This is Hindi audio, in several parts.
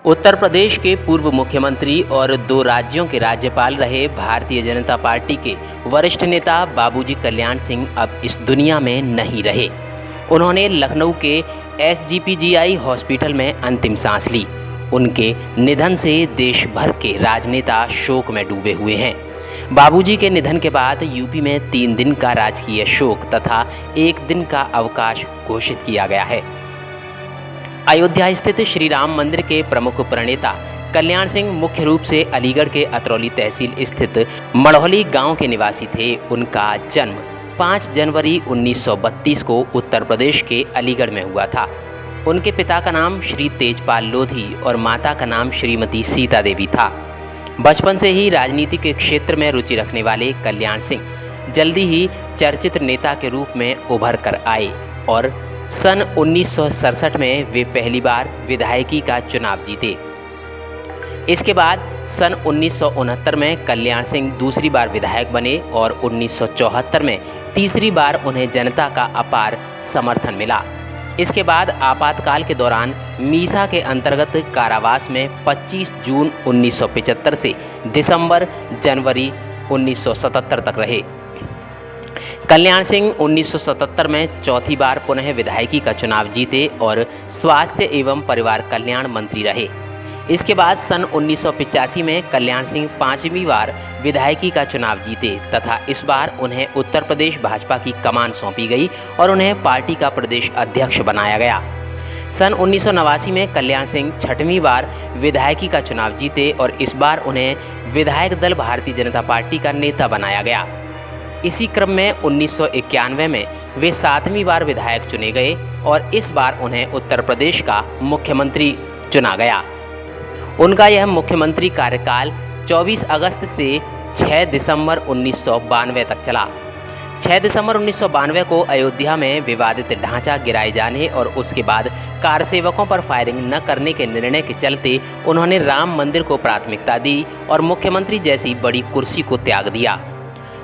उत्तर प्रदेश के पूर्व मुख्यमंत्री और 2 राज्यों के राज्यपाल रहे भारतीय जनता पार्टी के वरिष्ठ नेता बाबूजी कल्याण सिंह अब इस दुनिया में नहीं रहे। उन्होंने लखनऊ के एसजीपीजीआई हॉस्पिटल में अंतिम सांस ली। उनके निधन से देश भर के राजनेता शोक में डूबे हुए हैं। बाबूजी के निधन के बाद यूपी में 3 दिन का राजकीय शोक तथा 1 दिन का अवकाश घोषित किया गया है। अयोध्या स्थित श्री राम मंदिर के प्रमुख प्रणेता कल्याण सिंह मुख्य रूप से अलीगढ़ के अतरौली तहसील स्थित मढ़ौली गांव के निवासी थे। उनका जन्म 5 जनवरी 1932 को उत्तर प्रदेश के अलीगढ़ में हुआ था। उनके पिता का नाम श्री तेजपाल लोधी और माता का नाम श्रीमती सीता देवी था। बचपन से ही राजनीति के क्षेत्र में रुचि रखने वाले कल्याण सिंह जल्दी ही चर्चित नेता के रूप में उभर कर आए और सन 1967 में वे पहली बार विधायकी का चुनाव जीते। इसके बाद सन 1969 में कल्याण सिंह दूसरी बार विधायक बने और 1974 में तीसरी बार उन्हें जनता का अपार समर्थन मिला। इसके बाद आपातकाल के दौरान मीसा के अंतर्गत कारावास में 25 जून 1975 से दिसंबर जनवरी 1977 तक रहे। कल्याण सिंह 1977 में चौथी बार पुनः विधायकी का चुनाव जीते और स्वास्थ्य एवं परिवार कल्याण मंत्री रहे। इसके बाद सन 1985 में कल्याण सिंह 5वीं बार विधायकी का चुनाव जीते तथा इस बार उन्हें उत्तर प्रदेश भाजपा की कमान सौंपी गई और उन्हें पार्टी का प्रदेश अध्यक्ष बनाया गया। सन 1989 में कल्याण सिंह 6वीं बार विधायकी का चुनाव जीते और इस बार उन्हें विधायक दल भारतीय जनता पार्टी का नेता बनाया गया। इसी क्रम में 1991 में वे 7वीं बार विधायक चुने गए और इस बार उन्हें उत्तर प्रदेश का मुख्यमंत्री चुना गया। उनका यह मुख्यमंत्री कार्यकाल 24 अगस्त से 6 दिसंबर 1992 तक चला। 6 दिसंबर 1992 को अयोध्या में विवादित ढांचा गिराए जाने और उसके बाद कारसेवकों पर फायरिंग न करने के निर्णय के चलते उन्होंने राम मंदिर को प्राथमिकता दी और मुख्यमंत्री जैसी बड़ी कुर्सी को त्याग दिया।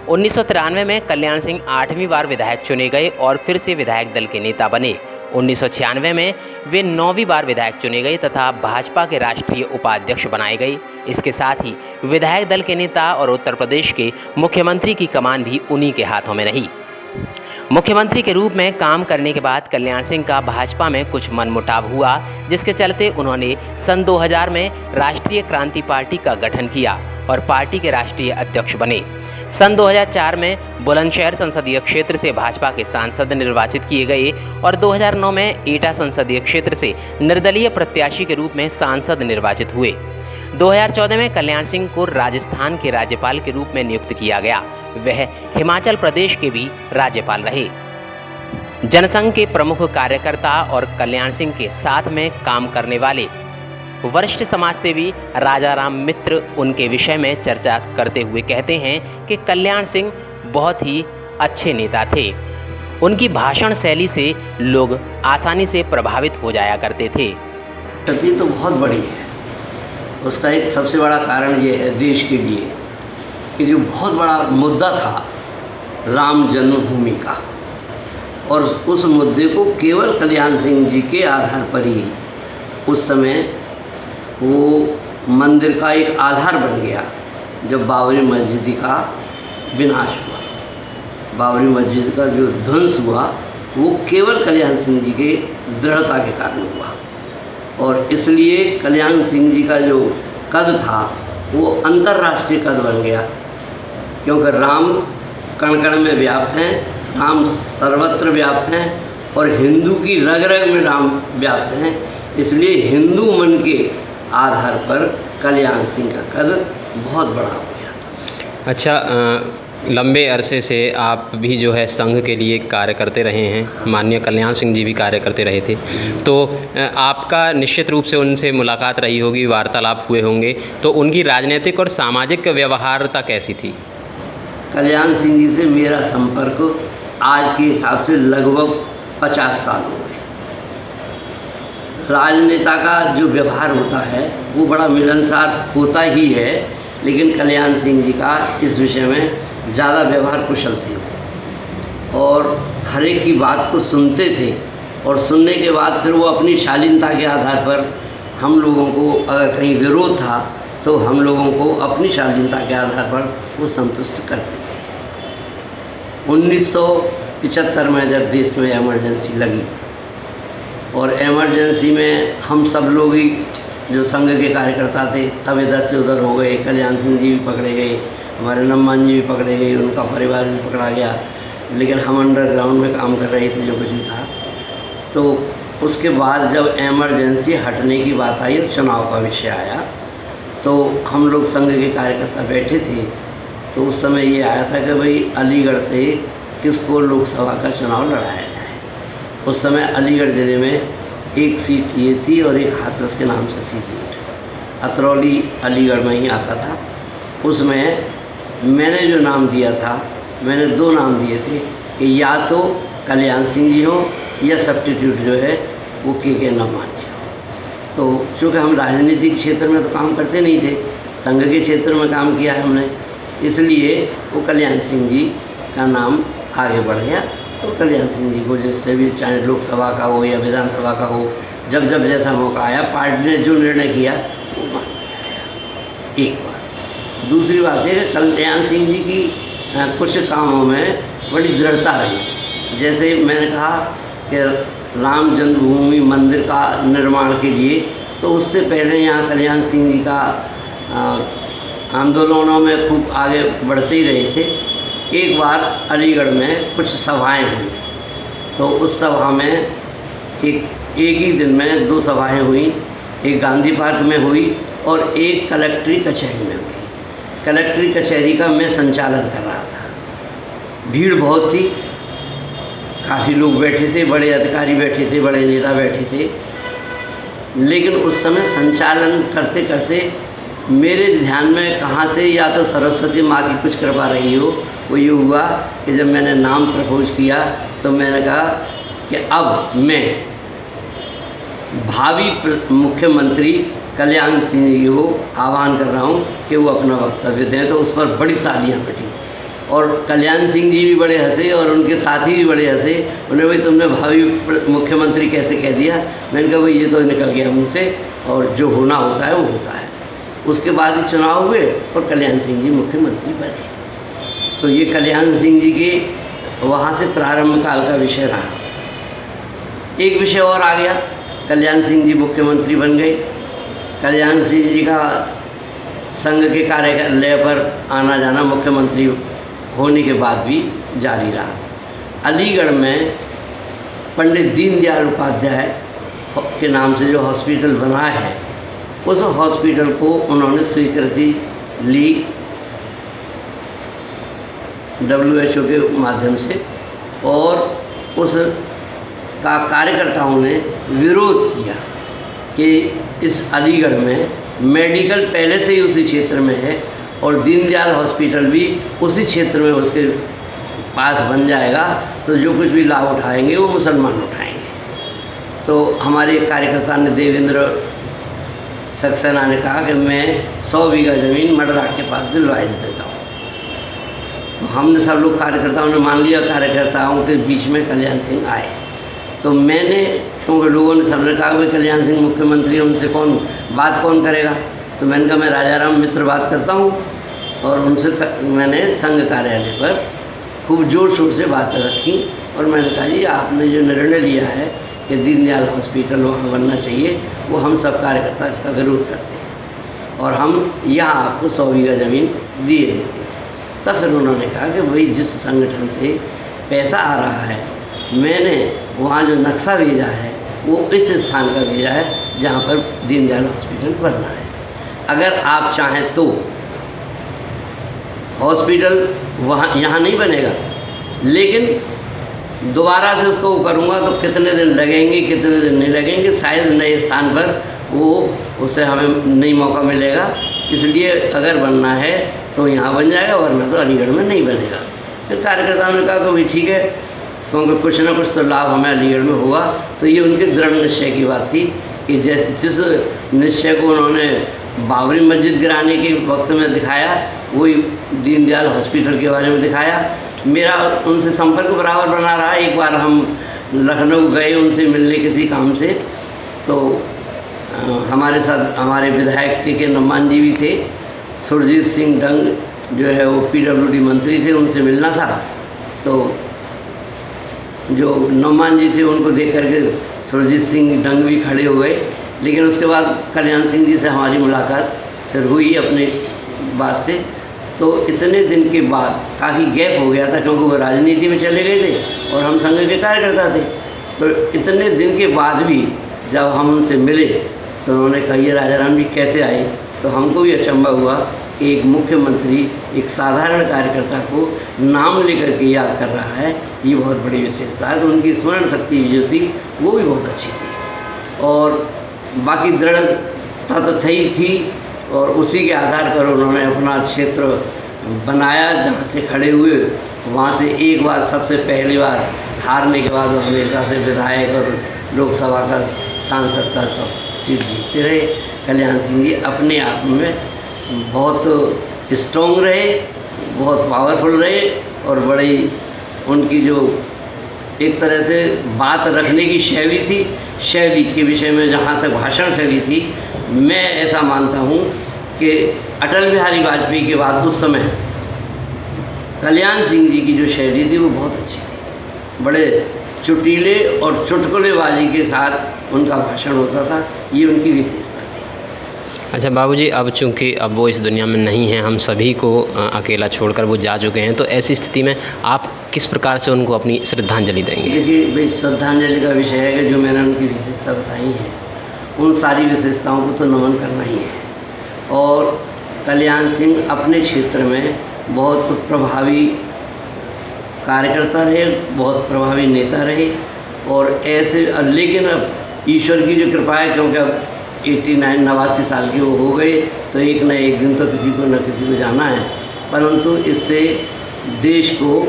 1993 में कल्याण सिंह 8वीं बार विधायक चुने गए और फिर से विधायक दल के नेता बने। 1996 में वे 9वीं बार विधायक चुने गए तथा भाजपा के राष्ट्रीय उपाध्यक्ष बनाए गए। इसके साथ ही विधायक दल के नेता और उत्तर प्रदेश के मुख्यमंत्री की कमान भी उन्हीं के हाथों में रही। मुख्यमंत्री के रूप में काम करने के बाद कल्याण सिंह का भाजपा में कुछ मनमुटाव हुआ, जिसके चलते उन्होंने सन 2000 में राष्ट्रीय क्रांति पार्टी का गठन किया और पार्टी के राष्ट्रीय अध्यक्ष बने। सन 2004 में बुलंदशहर संसदीय क्षेत्र से भाजपा के सांसद निर्वाचित किए गए और 2009 में एटा संसदीय क्षेत्र से निर्दलीय प्रत्याशी के रूप में सांसद निर्वाचित हुए। 2014 में कल्याण सिंह को राजस्थान के राज्यपाल के रूप में नियुक्त किया गया। वह हिमाचल प्रदेश के भी राज्यपाल रहे। जनसंघ के प्रमुख कार्यकर्ता और कल्याण सिंह के साथ में काम करने वाले वरिष्ठ समाजसेवी राजाराम मित्र उनके विषय में चर्चा करते हुए कहते हैं कि कल्याण सिंह बहुत ही अच्छे नेता थे। उनकी भाषण शैली से लोग आसानी से प्रभावित हो जाया करते थे। क्षति तो बहुत बड़ी है। उसका एक सबसे बड़ा कारण ये है देश के लिए कि जो बहुत बड़ा मुद्दा था राम जन्मभूमि का, और उस मुद्दे को केवल कल्याण सिंह जी के आधार पर ही उस समय वो मंदिर का एक आधार बन गया। जब बाबरी मस्जिद का विनाश हुआ, बाबरी मस्जिद का जो ध्वंस हुआ वो केवल कल्याण सिंह जी के दृढ़ता के कारण हुआ और इसलिए कल्याण सिंह जी का जो कद था वो अंतर्राष्ट्रीय कद बन गया, क्योंकि राम कण कण में व्याप्त हैं, राम सर्वत्र व्याप्त हैं और हिंदू की रग रग में राम व्याप्त हैं। इसलिए हिंदू मन के आधार पर कल्याण सिंह का कद बहुत बड़ा हो गया था। अच्छा, लंबे अरसे से आप भी जो है संघ के लिए कार्य करते रहे हैं, माननीय कल्याण सिंह जी भी कार्य करते रहे थे, तो आपका निश्चित रूप से उनसे मुलाकात रही होगी, वार्तालाप हुए होंगे, तो उनकी राजनीतिक और सामाजिक व्यवहार्यता कैसी थी? कल्याण सिंह जी से मेरा संपर्क आज के हिसाब से लगभग 50 साल हो गए। राजनेता का जो व्यवहार होता है वो बड़ा मिलनसार होता ही है, लेकिन कल्याण सिंह जी का इस विषय में ज़्यादा व्यवहार कुशल थे और हर एक की बात को सुनते थे और सुनने के बाद फिर वो अपनी शालीनता के आधार पर हम लोगों को अगर कहीं विरोध था तो हम लोगों को अपनी शालीनता के आधार पर वो संतुष्ट करते थे। 1975 में जब देश में इमरजेंसी लगी और इमरजेंसी में हम सब लोग ही जो संघ के कार्यकर्ता थे सब इधर से उधर हो गए। कल्याण सिंह जी भी पकड़े गए, हमारे नम्मान जी भी पकड़े गए, उनका परिवार भी पकड़ा गया, लेकिन हम अंडरग्राउंड में काम कर रहे थे जो कुछ भी था। तो उसके बाद जब इमरजेंसी हटने की बात आई और चुनाव का विषय आया तो हम लोग संघ के कार्यकर्ता बैठे थे। तो उस समय ये आया था कि भाई अलीगढ़ से किसको लोकसभा का चुनाव लड़ाया जाए। उस समय अलीगढ़ ज़िले में एक सीट ये थी और एक हाथरस के नाम से थी सीट। अतरौली अलीगढ़ में ही आता था। उसमें मैंने जो नाम दिया था, मैंने 2 नाम दिए थे कि या तो कल्याण सिंह जी हो या सब्स्टिट्यूट जो है वो के नम्मान जी हो। तो चूँकि हम राजनीतिक क्षेत्र में तो काम करते नहीं थे, संघ के क्षेत्र में काम किया है हमने, इसलिए वो कल्याण सिंह जी का नाम आगे बढ़ गया। तो कल्याण सिंह जी को जिससे भी, चाहे लोकसभा का हो या विधानसभा का हो, जब जब जैसा मौका आया पार्टी ने जो निर्णय किया वो मान लिया गया। एक बात। दूसरी बात है कि कल्याण सिंह जी की कुछ कामों में बड़ी दृढ़ता रही। जैसे मैंने कहा कि राम जन्मभूमि मंदिर का निर्माण के लिए, तो उससे पहले यहाँ कल्याण सिंह जी का आंदोलनों में खूब आगे बढ़ते ही रहे थे। एक बार अलीगढ़ में कुछ सभाएं हुई, तो उस सभा में एक ही दिन में 2 सभाएं हुई। एक गांधी पार्क में हुई और एक कलेक्ट्री कचहरी में हुई। कलेक्ट्री कचहरी का मैं संचालन कर रहा था। भीड़ बहुत थी, काफ़ी लोग बैठे थे, बड़े अधिकारी बैठे थे, बड़े नेता बैठे थे। लेकिन उस समय संचालन करते करते मेरे ध्यान में कहाँ से या तो सरस्वती माँ की कुछ कृपा रही हो, वो ये हुआ कि जब मैंने नाम प्रपोज किया तो मैंने कहा कि अब मैं भावी मुख्यमंत्री कल्याण सिंह जी को आह्वान कर रहा हूँ कि वो अपना वक्तव्य दें। तो उस पर बड़ी तालियां बटी और कल्याण सिंह जी भी बड़े हंसे और उनके साथी भी बड़े हंसे। उन्हें भाई तुमने भावी मुख्यमंत्री कैसे कह दिया। मैंने कहा भाई ये तो निकल गया मुझसे और जो होना होता है वो होता है। उसके बाद ही चुनाव हुए और कल्याण सिंह जी मुख्यमंत्री बने। तो ये कल्याण सिंह जी के वहाँ से प्रारंभ काल का विषय रहा। एक विषय और आ गया, कल्याण सिंह जी मुख्यमंत्री बन गए। कल्याण सिंह जी का संघ के कार्यालय पर आना जाना मुख्यमंत्री होने के बाद भी जारी रहा। अलीगढ़ में पंडित दीनदयाल उपाध्याय के नाम से जो हॉस्पिटल बना है, उस हॉस्पिटल को उन्होंने स्वीकृति ली WHO के माध्यम से और उस का कार्यकर्ताओं ने विरोध किया कि इस अलीगढ़ में मेडिकल पहले से ही उसी क्षेत्र में है और दीनदयाल हॉस्पिटल भी उसी क्षेत्र में उसके पास बन जाएगा, तो जो कुछ भी लाभ उठाएंगे वो मुसलमान उठाएंगे। तो हमारे कार्यकर्ता ने, देवेंद्र सक्सेना ने कहा कि मैं 100 बीघा ज़मीन मडराट के पास दिलवा देता हूँ। तो हमने सब लोग कार्यकर्ताओं ने मान लिया। कार्यकर्ताओं के बीच में कल्याण सिंह आए तो मैंने, क्योंकि लोगों ने सबने कहा भाई कल्याण सिंह मुख्यमंत्री, उनसे कौन करेगा। तो मैंने कहा मैं राजाराम मित्र बात करता हूँ और उनसे मैंने संघ कार्यालय पर खूब ज़ोर शोर से बात रखी और मैंने कहा जी आपने जो निर्णय लिया है कि दीनदयाल हॉस्पिटल वहाँ बनना चाहिए, वो हम सब कार्यकर्ता इसका विरोध करते हैं और हम यहाँ आपको 100 बीघा ज़मीन दिए देते हैं। तब फिर उन्होंने कहा कि भाई जिस संगठन से पैसा आ रहा है, मैंने वहाँ जो नक्शा भेजा है वो इस स्थान का भेजा है जहाँ पर दीनदयाल हॉस्पिटल बनना है। अगर आप चाहें तो हॉस्पिटल वहाँ यहाँ नहीं बनेगा, लेकिन दोबारा से उसको करूँगा तो कितने दिन लगेंगे, कितने दिन नहीं लगेंगे, शायद नए स्थान पर वो उसे हमें नई मौका मिलेगा। इसलिए अगर बनना है तो यहाँ बन जाएगा, वरना तो अलीगढ़ में नहीं बनेगा। फिर कार्यकर्ताओं ने कहा कि भाई ठीक है, क्योंकि कुछ ना कुछ तो लाभ हमें अलीगढ़ में होगा। तो ये उनके दृढ़ निश्चय की बात थी कि जिस निश्चय को उन्होंने बाबरी मस्जिद गिराने के वक्त में दिखाया, वही दीनदयाल हॉस्पिटल के बारे में दिखाया। मेरा उनसे संपर्क बराबर बना रहा। एक बार हम लखनऊ गए उनसे मिलने किसी काम से, तो हमारे साथ हमारे विधायक के नम्मान जी भी थे। सुरजीत सिंह डंग जो है वो PWD मंत्री थे, उनसे मिलना था। तो जो नम्मान जी थे उनको देख करके सुरजीत सिंह डंग भी खड़े हो गए। लेकिन उसके बाद कल्याण सिंह जी से हमारी मुलाकात फिर हुई अपने बात से। तो इतने दिन के बाद काफ़ी गैप हो गया था, क्योंकि वो राजनीति में चले गए थे और हम संघ के कार्यकर्ता थे। तो इतने दिन के बाद भी जब हम उनसे मिले तो उन्होंने कहा ये राजाराम जी कैसे आए। तो हमको भी अचंभा हुआ कि एक मुख्यमंत्री एक साधारण कार्यकर्ता को नाम लेकर के याद कर रहा है, ये बहुत बड़ी विशेषता है। तो उनकी स्मरण शक्ति जो थी वो भी बहुत अच्छी थी और बाकी दृढ़ता तो थी और उसी के आधार पर उन्होंने अपना क्षेत्र बनाया। जहाँ से खड़े हुए वहाँ से एक बार सबसे पहली बार हारने के बाद वो हमेशा से विधायक और लोकसभा का सांसद का सब सीट जीतते रहे। कल्याण सिंह जी अपने आप में बहुत स्ट्रॉन्ग रहे, बहुत पावरफुल रहे और बड़ी उनकी जो एक तरह से बात रखने की शैली के विषय में जहाँ तक भाषण शैली थी, मैं ऐसा मानता हूँ कि अटल बिहारी वाजपेयी के बाद उस समय कल्याण सिंह जी की जो शैली थी वो बहुत अच्छी थी। बड़े चुटीले और चुटकुलेबाजी के साथ उनका भाषण होता था, ये उनकी विशेषता थी। अच्छा बाबूजी, अब चूँकि अब वो इस दुनिया में नहीं हैं, हम सभी को अकेला छोड़कर वो जा चुके हैं, तो ऐसी स्थिति में आप किस प्रकार से उनको अपनी श्रद्धांजलि देंगे? देखिए भाई, श्रद्धांजलि का विषय है कि जो मैंने उनकी विशेषता बताई है उन सारी विशेषताओं को तो नमन करना ही है। और कल्याण सिंह अपने क्षेत्र में बहुत प्रभावी कार्यकर्ता रहे, बहुत प्रभावी नेता रहे और ऐसे। लेकिन अब ईश्वर की जो कृपा है, क्योंकि अब 89 साल के वो हो गए, तो एक न एक दिन तो किसी को न किसी को जाना है। परंतु इससे देश को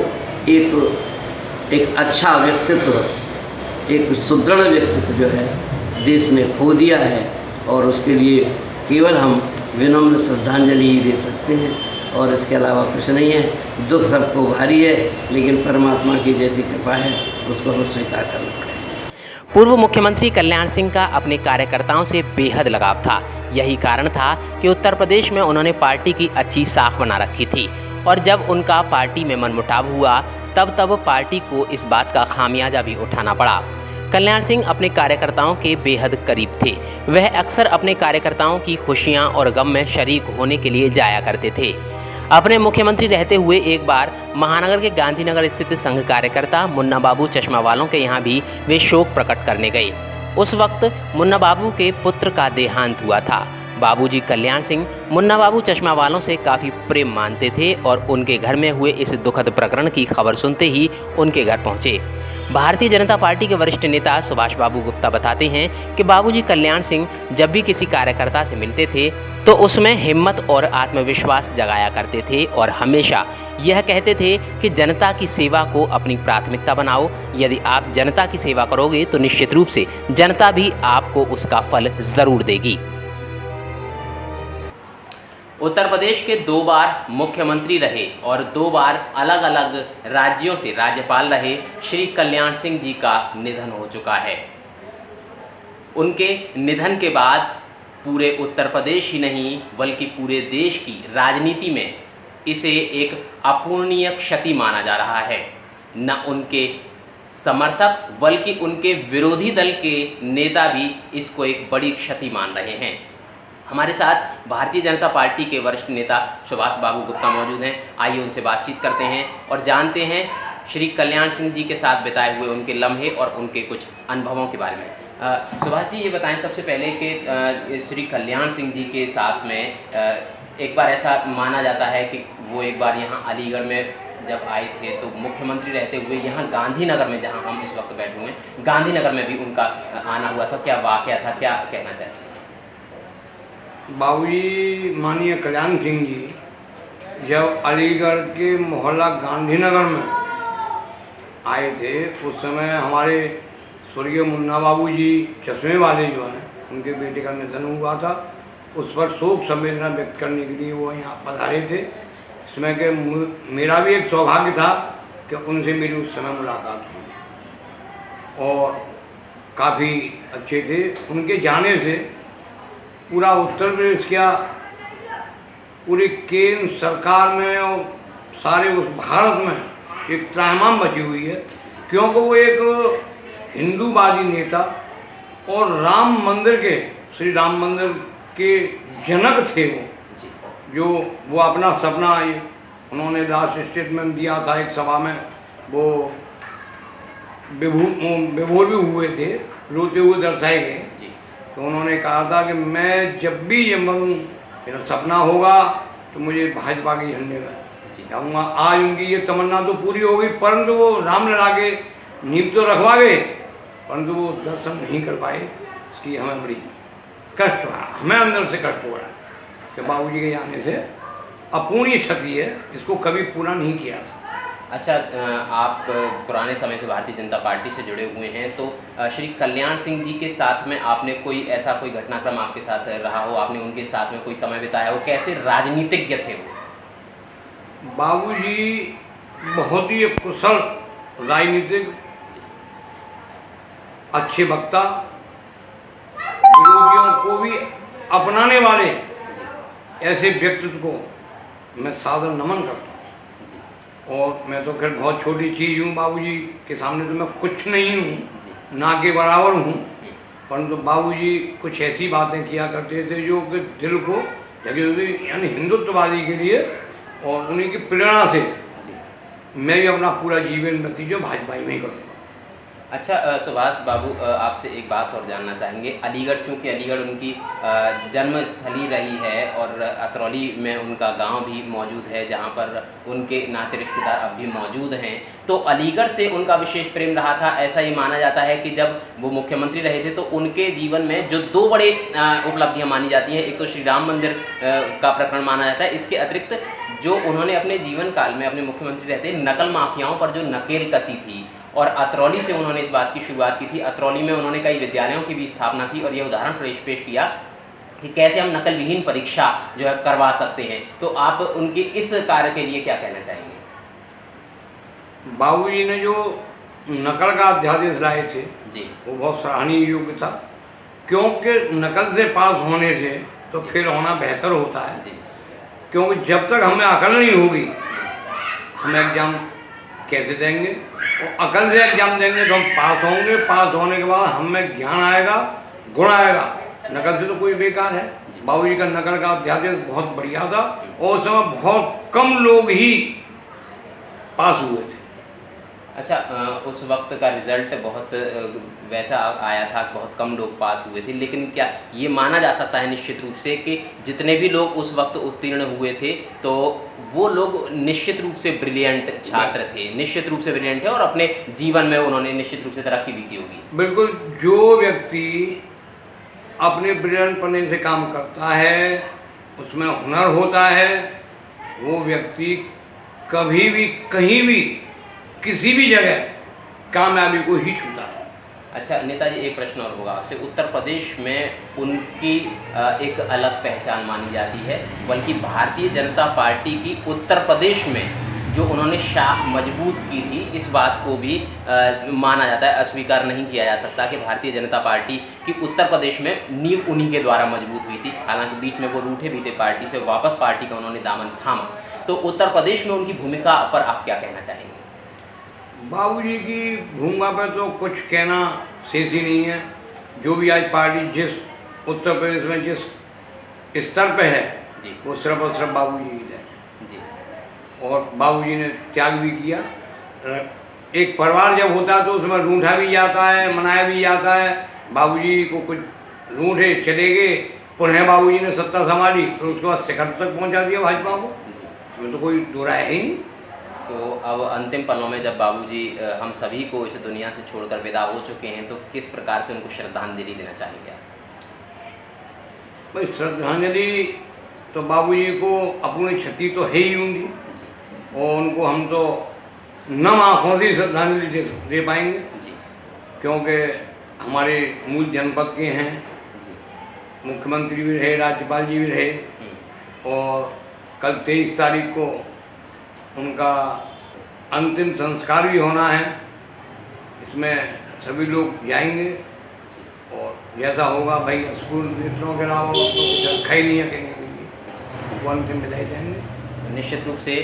एक अच्छा व्यक्तित्व, एक सुदृढ़ व्यक्तित्व जो है देश ने खो दिया है और उसके लिए केवल हम विनम्र श्रद्धांजलि ही दे सकते हैं और इसके अलावा कुछ नहीं है। दुख सबको भारी है, लेकिन परमात्मा की जैसी कृपा है उसको हमें स्वीकार करना पड़ेगा। पूर्व मुख्यमंत्री कल्याण सिंह का अपने कार्यकर्ताओं से बेहद लगाव था। यही कारण था कि उत्तर प्रदेश में उन्होंने पार्टी की अच्छी साख बना रखी थी और जब उनका पार्टी में मनमुटाव हुआ तब पार्टी को इस बात का खामियाजा भी उठाना पड़ा। कल्याण सिंह अपने कार्यकर्ताओं के बेहद करीब थे। वह अक्सर अपने कार्यकर्ताओं की खुशियां और गम में शरीक होने के लिए जाया करते थे। अपने मुख्यमंत्री रहते हुए एक बार महानगर के गांधीनगर स्थित संघ कार्यकर्ता मुन्ना बाबू चश्मा वालों के यहाँ भी वे शोक प्रकट करने गए। उस वक्त मुन्ना बाबू के पुत्र का देहांत हुआ था। बाबूजी कल्याण सिंह मुन्ना बाबू चश्मा वालों से काफ़ी प्रेम मानते थे और उनके घर में हुए इस दुखद प्रकरण की खबर सुनते ही उनके घर पहुँचे। भारतीय जनता पार्टी के वरिष्ठ नेता सुभाष बाबू गुप्ता बताते हैं कि बाबूजी कल्याण सिंह जब भी किसी कार्यकर्ता से मिलते थे तो उसमें हिम्मत और आत्मविश्वास जगाया करते थे और हमेशा यह कहते थे कि जनता की सेवा को अपनी प्राथमिकता बनाओ। यदि आप जनता की सेवा करोगे तो निश्चित रूप से जनता भी आपको उसका फल ज़रूर देगी। उत्तर प्रदेश के 2 बार मुख्यमंत्री रहे और 2 बार अलग अलग राज्यों से राज्यपाल रहे श्री कल्याण सिंह जी का निधन हो चुका है। उनके निधन के बाद पूरे उत्तर प्रदेश ही नहीं बल्कि पूरे देश की राजनीति में इसे एक अपूरणीय क्षति माना जा रहा है। न उनके समर्थक बल्कि उनके विरोधी दल के नेता भी इसको एक बड़ी क्षति मान रहे हैं। हमारे साथ भारतीय जनता पार्टी के वरिष्ठ नेता सुभाष बाबू गुप्ता मौजूद हैं। आइए उनसे बातचीत करते हैं और जानते हैं श्री कल्याण सिंह जी के साथ बिताए हुए उनके लम्हे और उनके कुछ अनुभवों के बारे में। सुभाष जी, ये बताएं सबसे पहले कि श्री कल्याण सिंह जी के साथ में एक बार ऐसा माना जाता है कि वो एक बार यहाँ अलीगढ़ में जब आए थे तो मुख्यमंत्री रहते हुए यहाँ गांधीनगर में, जहाँ हम इस वक्त बैठे हुए हैं, गांधीनगर में भी उनका आना हुआ था। क्या वाक़या था, क्या कहना चाहते हैं? बाबूजी माननीय कल्याण सिंह जी जब अलीगढ़ के मोहल्ला गांधीनगर में आए थे उस समय हमारे स्वर्गीय मुन्ना बाबू जी चश्मे वाले जो हैं उनके बेटे का निधन हुआ था। उस पर शोक संवेदना व्यक्त करने के लिए वो यहाँ पधारे थे। इसमें के मेरा भी एक सौभाग्य था कि उनसे मेरी उस समय मुलाकात हुई और काफ़ी अच्छे थे। उनके जाने से पूरा उत्तर प्रदेश क्या, पूरे केंद्र सरकार में और सारे उस भारत में एक त्राहिमाम मची हुई है, क्योंकि वो एक हिंदूवादी नेता और राम मंदिर के, श्री राम मंदिर के जनक थे वो अपना सपना उन्होंने लास्ट स्टेटमेंट दिया था एक सभा में, वो विभोर भी हुए थे, रोते हुए दर्शाए गए। तो उन्होंने कहा था कि मैं जब भी ये मरूँ, मेरा सपना होगा तो मुझे भाजपा के झंडे में जाऊँगा। आज उनकी ये तमन्ना तो पूरी हो गई, परंतु वो रामलला के नींव तो रखवा गए, परंतु वो दर्शन नहीं कर पाए। इसकी हमें बड़ी कष्ट हो रहा, हमें अंदर से कष्ट हो रहा है कि बाबूजी के जाने से अपूर्णीय क्षति है, इसको कभी पूरा नहीं किया सकता। अच्छा, आप पुराने समय से भारतीय जनता पार्टी से जुड़े हुए हैं, तो श्री कल्याण सिंह जी के साथ में आपने कोई ऐसा कोई घटनाक्रम आपके साथ रहा हो, आपने उनके साथ में कोई समय बिताया हो, कैसे राजनीतिज्ञ थे वो? बाबूजी बहुत ही कुशल राजनीतिक, अच्छे वक्ता, विरोधियों को भी अपनाने वाले ऐसे व्यक्तित्व को मैं सादर नमन करता हूँ। और मैं तो खैर बहुत छोटी चीज़ हूँ, बाबूजी के सामने तो मैं कुछ नहीं हूँ, ना के बराबर हूँ, परंतु बाबूजी कुछ ऐसी बातें किया करते थे जो कि दिल को लगी हुई, यानी हिंदुत्ववादी के लिए, और उन्हीं की प्रेरणा से मैं भी अपना पूरा जीवन नतीजों भाजपा में ही करूँगा। अच्छा सुभाष बाबू, आपसे एक बात और जानना चाहेंगे। अलीगढ़, चूँकि अलीगढ़ उनकी जन्मस्थली रही है और अतरौली में उनका गांव भी मौजूद है, जहां पर उनके नाते रिश्तेदार अब भी मौजूद हैं, तो अलीगढ़ से उनका विशेष प्रेम रहा था। ऐसा ही माना जाता है कि जब वो मुख्यमंत्री रहे थे तो उनके जीवन में जो दो बड़े उपलब्धियाँ मानी जाती हैं, एक तो श्री राम मंदिर का प्रकरण माना जाता है, इसके अतिरिक्त जो उन्होंने अपने जीवन काल में अपने मुख्यमंत्री रहते नकल माफियाओं पर जो नकेल कसी थी, और अतरौली से उन्होंने इस बात की शुरुआत की थी। अतरौली में उन्होंने कई विद्यालयों की भी स्थापना की और यह उदाहरण पेश किया कि कैसे हम नकल विहीन परीक्षा जो है करवा सकते हैं। तो आप उनके इस कार्य के लिए क्या कहना चाहेंगे? बाबूजी ने जो नकल का अध्यादेश लाए थे जी, वो बहुत सराहनीय योग्य था, क्योंकि नकल से पास होने से तो फेल होना बेहतर होता है। क्योंकि जब तक हमें अकल नहीं होगी हम एग्ज़ाम कैसे देंगे, और अकल से एग्जाम देंगे तो हम पास होंगे, पास होने के बाद हमें ज्ञान आएगा, गुण आएगा। नकल से तो कोई बेकार है। बाबूजी का नकल का अध्यादेश बहुत बढ़िया था और उस समय बहुत कम लोग ही पास हुए थे। अच्छा, उस वक्त का रिज़ल्ट बहुत वैसा आया था, बहुत कम लोग पास हुए थे, लेकिन क्या ये माना जा सकता है निश्चित रूप से कि जितने भी लोग उस वक्त उत्तीर्ण हुए थे तो वो लोग निश्चित रूप से ब्रिलियंट छात्र थे, निश्चित रूप से ब्रिलियंट थे और अपने जीवन में उन्होंने निश्चित रूप से तरक्की भी की होगी? बिल्कुल, जो व्यक्ति अपने ब्रिलियंट पने से काम करता है, उसमें हुनर होता है, वो व्यक्ति कभी भी कहीं भी किसी भी जगह कामयाबी को ही छूता है। अच्छा नेताजी, एक प्रश्न और होगा आपसे। उत्तर प्रदेश में उनकी एक अलग पहचान मानी जाती है, बल्कि भारतीय जनता पार्टी की उत्तर प्रदेश में जो उन्होंने शाख मजबूत की थी, इस बात को भी माना जाता है, अस्वीकार नहीं किया जा सकता कि भारतीय जनता पार्टी की उत्तर प्रदेश में नींव उन्हीं के द्वारा मजबूत हुई थी। हालांकि बीच में वो रूठे भी थे पार्टी से, वापस पार्टी का उन्होंने दामन थामा। तो उत्तर प्रदेश में उनकी भूमिका पर आप क्या कहना चाहेंगे? बाबूजी की भूमिका पर तो कुछ कहना शेष ही नहीं है। जो भी आज पार्टी जिस उत्तर प्रदेश में जिस स्तर पे है जी, वो सिर्फ और सिर्फ बाबूजी की देन है। जी, और बाबूजी ने त्याग भी किया। एक परिवार जब होता है तो उसमें रूठा भी जाता है, मनाया भी जाता है। बाबूजी को कुछ रूठे चले गए, पुनः बाबूजी ने सत्ता संभाली तो उसके बाद शिखर तक पहुंचा दिया भाजपा को, इसमें तो कोई दो राय ही नहीं। तो अब अंतिम पलों में जब बाबूजी हम सभी को इस दुनिया से छोड़कर विदा हो चुके हैं, तो किस प्रकार से उनको श्रद्धांजलि देना चाहेंगे आप? भाई श्रद्धांजलि तो बाबूजी को अपनी क्षति तो है ही होंगी, और उनको हम तो नम आँखों से श्रद्धांजलि दे पाएंगे, जी, क्योंकि हमारे मूल जनपद के हैं, जी, मुख्यमंत्री भी रहे, राज्यपाल जी भी रहे, और कल 23 तारीख को उनका अंतिम संस्कार भी होना है। इसमें सभी लोग जाएंगे और जैसा होगा भाई, स्कूल मित्रों के अलावा तो कुछ रखा ही नहीं है कहने के लिए, वो अंतिम विदाई देंगे। निश्चित रूप से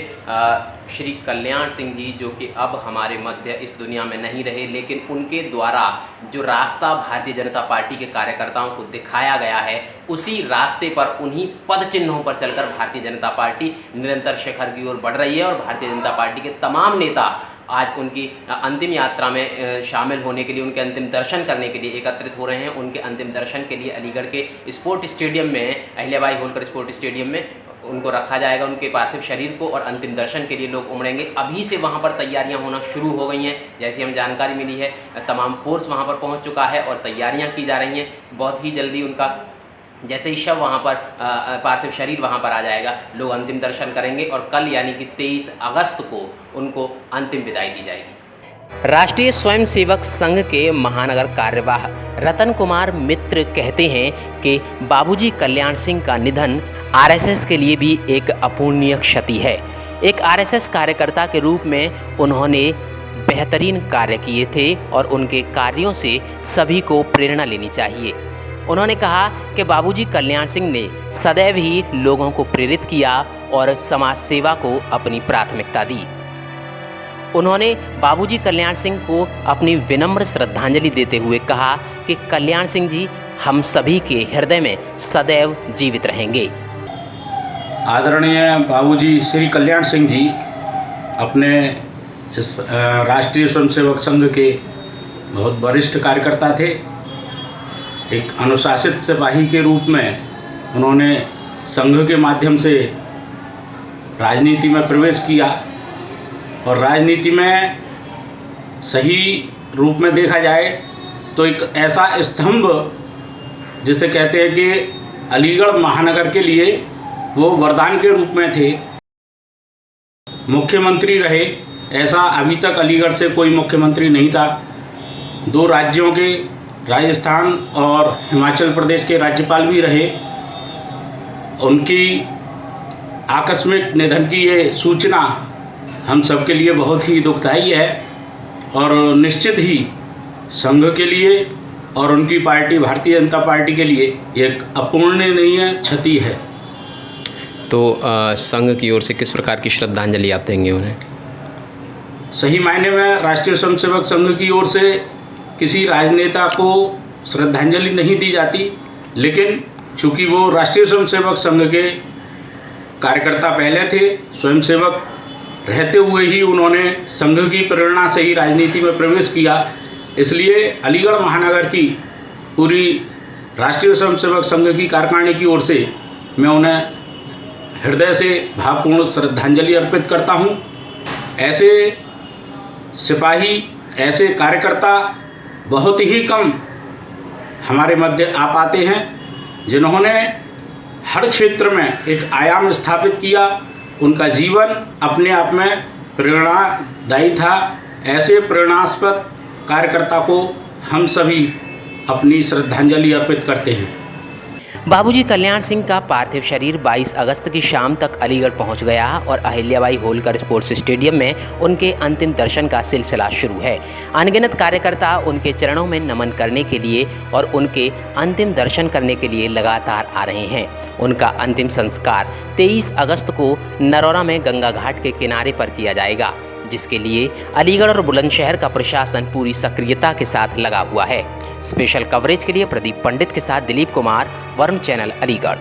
श्री कल्याण सिंह जी जो कि अब हमारे मध्य इस दुनिया में नहीं रहे, लेकिन उनके द्वारा जो रास्ता भारतीय जनता पार्टी के कार्यकर्ताओं को दिखाया गया है, उसी रास्ते पर, उन्हीं पद चिन्हों पर चलकर भारतीय जनता पार्टी निरंतर शिखर की ओर बढ़ रही है। और भारतीय जनता पार्टी के तमाम नेता आज उनकी अंतिम यात्रा में शामिल होने के लिए, उनके अंतिम दर्शन करने के लिए एकत्रित हो रहे हैं। उनके अंतिम दर्शन के लिए अलीगढ़ के स्पोर्ट स्टेडियम में, अहिल्याबाई होलकर स्पोर्ट स्टेडियम में उनको रखा जाएगा, उनके पार्थिव शरीर को, और अंतिम दर्शन के लिए लोग उमड़ेंगे। अभी से वहां पर तैयारियां होना शुरू हो गई हैं, जैसी हम जानकारी मिली है। तमाम फोर्स वहां पर पहुंच चुका है और तैयारियां की जा रही हैं। बहुत ही जल्दी उनका जैसे ही शव वहाँ पर, पार्थिव शरीर वहाँ पर आ जाएगा, लोग अंतिम दर्शन करेंगे और कल यानी कि 23 अगस्त को उनको अंतिम विदाई दी जाएगी। राष्ट्रीय स्वयंसेवक संघ के महानगर कार्यवाह रतन कुमार मित्र कहते हैं कि बाबूजी कल्याण सिंह का निधन आरएसएस के लिए भी एक अपूर्णीय क्षति है। एक आरएसएस कार्यकर्ता के रूप में उन्होंने बेहतरीन कार्य किए थे और उनके कार्यों से सभी को प्रेरणा लेनी चाहिए। उन्होंने कहा कि बाबूजी कल्याण सिंह ने सदैव ही लोगों को प्रेरित किया और समाज सेवा को अपनी प्राथमिकता दी। उन्होंने बाबूजी कल्याण सिंह को अपनी विनम्र श्रद्धांजलि देते हुए कहा कि कल्याण सिंह जी हम सभी के हृदय में सदैव जीवित रहेंगे। आदरणीय बाबूजी श्री कल्याण सिंह जी अपने इस राष्ट्रीय स्वयंसेवक संघ के बहुत वरिष्ठ कार्यकर्ता थे। एक अनुशासित सिपाही के रूप में उन्होंने संघ के माध्यम से राजनीति में प्रवेश किया और राजनीति में सही रूप में देखा जाए तो एक ऐसा स्तंभ जिसे कहते हैं कि अलीगढ़ महानगर के लिए वो वरदान के रूप में थे। मुख्यमंत्री रहे, ऐसा अभी तक अलीगढ़ से कोई मुख्यमंत्री नहीं था। 2 राज्यों के, राजस्थान और हिमाचल प्रदेश के राज्यपाल भी रहे। उनकी आकस्मिक निधन की ये सूचना हम सबके लिए बहुत ही दुखदायी है और निश्चित ही संघ के लिए और उनकी पार्टी भारतीय जनता पार्टी के लिए एक अपूर्णनीय क्षति है। तो संघ की ओर से किस प्रकार की श्रद्धांजलि आप देंगे उन्हें? सही मायने में राष्ट्रीय स्वयंसेवक संघ की ओर से किसी राजनेता को श्रद्धांजलि नहीं दी जाती, लेकिन चूँकि वो राष्ट्रीय स्वयंसेवक संघ के कार्यकर्ता पहले थे, स्वयंसेवक रहते हुए ही उन्होंने संघ की प्रेरणा से ही राजनीति में प्रवेश किया, इसलिए अलीगढ़ महानगर की पूरी राष्ट्रीय स्वयंसेवक संघ की कार्यकारिणी की ओर से मैं उन्हें हृदय से भावपूर्ण श्रद्धांजलि अर्पित करता हूँ। ऐसे सिपाही, ऐसे कार्यकर्ता बहुत ही कम हमारे मध्य आ पाते हैं जिन्होंने हर क्षेत्र में एक आयाम स्थापित किया। उनका जीवन अपने आप में प्रेरणादायी था। ऐसे प्रेरणास्पद कार्यकर्ता को हम सभी अपनी श्रद्धांजलि अर्पित करते हैं। बाबूजी कल्याण सिंह का पार्थिव शरीर 22 अगस्त की शाम तक अलीगढ़ पहुंच गया और अहिल्याबाई होलकर स्पोर्ट्स स्टेडियम में उनके अंतिम दर्शन का सिलसिला शुरू है। अनगिनत कार्यकर्ता उनके चरणों में नमन करने के लिए और उनके अंतिम दर्शन करने के लिए लगातार आ रहे हैं। उनका अंतिम संस्कार 23 अगस्त को नरौरा में गंगा घाट के किनारे पर किया जाएगा, जिसके लिए अलीगढ़ और बुलंदशहर का प्रशासन पूरी सक्रियता के साथ लगा हुआ है। स्पेशल कवरेज के लिए प्रदीप पंडित के साथ दिलीप कुमार, वरुण चैनल, अलीगढ़।